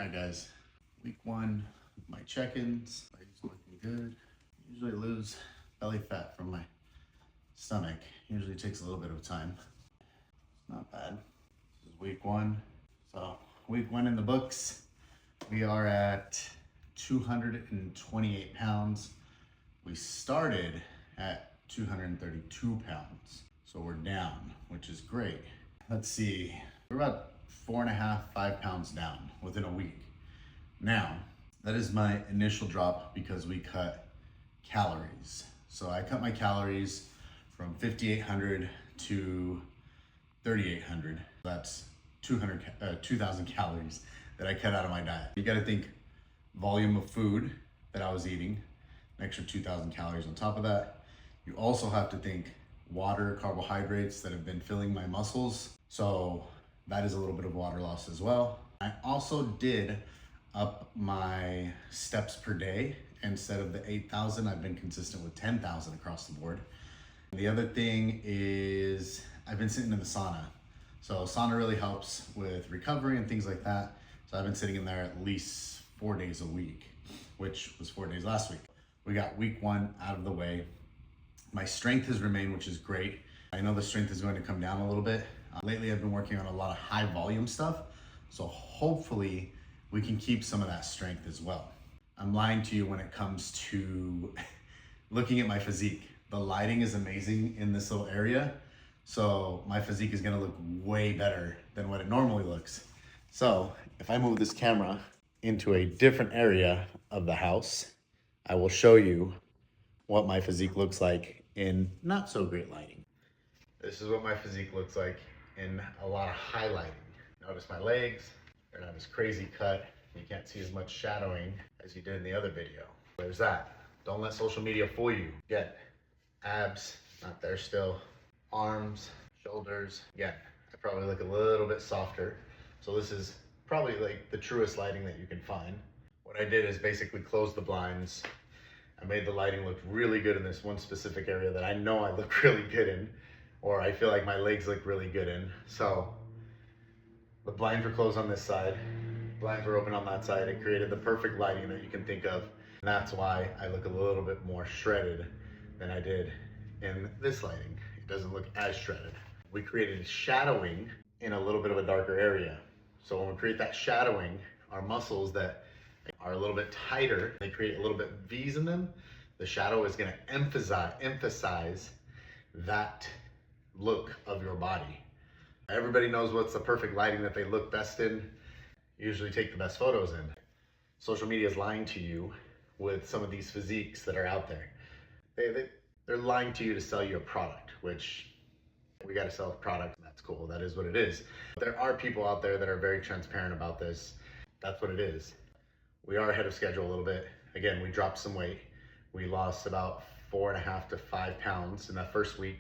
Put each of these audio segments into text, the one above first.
Alright guys, week one, my check-ins, legs looking good. Usually lose belly fat from my stomach. Usually takes a little bit of time. It's not bad. This is week one. So week one in the books. We are at 228 pounds. We started at 232 pounds. So we're down, which is great. Let's see, we're about 4.5, 5 pounds down within a week. Now, that is my initial drop because we cut calories. So I cut my calories from 5,800 to 3,800. That's 2,000 calories that I cut out of my diet. You gotta think volume of food that I was eating, an extra 2,000 calories on top of that. You also have to think water, carbohydrates that have been filling my muscles. So that is a little bit of water loss as well. I also did up my steps per day. Instead of the 8,000, I've been consistent with 10,000 across the board. The other thing is I've been sitting in the sauna. So sauna really helps with recovery and things like that. So I've been sitting in there at least 4 days a week, which was 4 days last week. We got week one out of the way. My strength has remained, which is great. I know the strength is going to come down a little bit. Lately, I've been working on a lot of high volume stuff. So hopefully we can keep some of that strength as well. I'm lying to you when it comes to looking at my physique. The lighting is amazing in this little area. So my physique is gonna look way better than what it normally looks. So if I move this camera into a different area of the house, I will show you what my physique looks like in not so great lighting. This is what my physique looks like in a lot of highlighting. Notice my legs, they're not as crazy cut. You can't see as much shadowing as you did in the other video. There's that. Don't let social media fool you. Get abs, not there still. Arms, shoulders. Again, I probably look a little bit softer. So this is probably like the truest lighting that you can find. What I did is basically close the blinds. I made the lighting look really good in this one specific area that I know I look really good in, or I feel like my legs look really good in. So the blinds were closed on this side, blinds were open on that side. It created the perfect lighting that you can think of. And that's why I look a little bit more shredded than I did in this lighting. It doesn't look as shredded. We created shadowing in a little bit of a darker area. So when we create that shadowing, our muscles that are a little bit tighter, they create a little bit V's in them. The shadow is gonna emphasize that look of your body. Everybody knows what's the perfect lighting that they look best in. Usually take the best photos in. Social media is lying to you with some of these physiques that are out there. They're lying to you to sell you a product, which we got to sell a product, and that's cool. That is what it is. But there are people out there that are very transparent about this. That's what it is. We are ahead of schedule a little bit. Again, we dropped some weight. We lost about 4.5 to 5 pounds in that first week.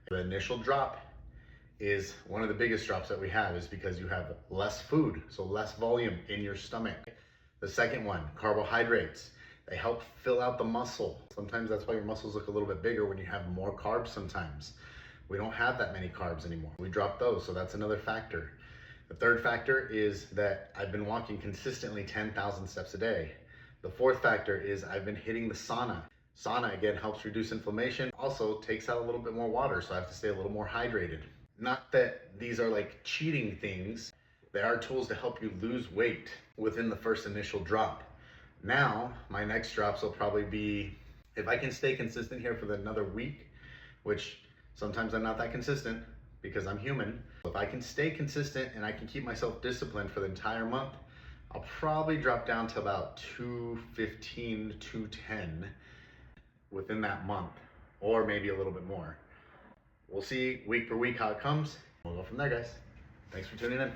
The initial drop is one of the biggest drops that we have, is because you have less food, so less volume in your stomach. The second one, carbohydrates. They help fill out the muscle. Sometimes that's why your muscles look a little bit bigger when you have more carbs sometimes. We don't have that many carbs anymore. We dropped those, so that's another factor. The third factor is that I've been walking consistently 10,000 steps a day. The fourth factor is I've been hitting the sauna. Sauna, again, helps reduce inflammation, also takes out a little bit more water, so I have to stay a little more hydrated. Not that these are like cheating things. They are tools to help you lose weight within the first initial drop. Now, my next drops will probably be, if I can stay consistent here for another week, which sometimes I'm not that consistent because I'm human. If I can stay consistent and I can keep myself disciplined for the entire month, I'll probably drop down to about 215, 210 within that month, or maybe a little bit more. We'll see week per week how it comes. We'll go from there, guys. Thanks for tuning in.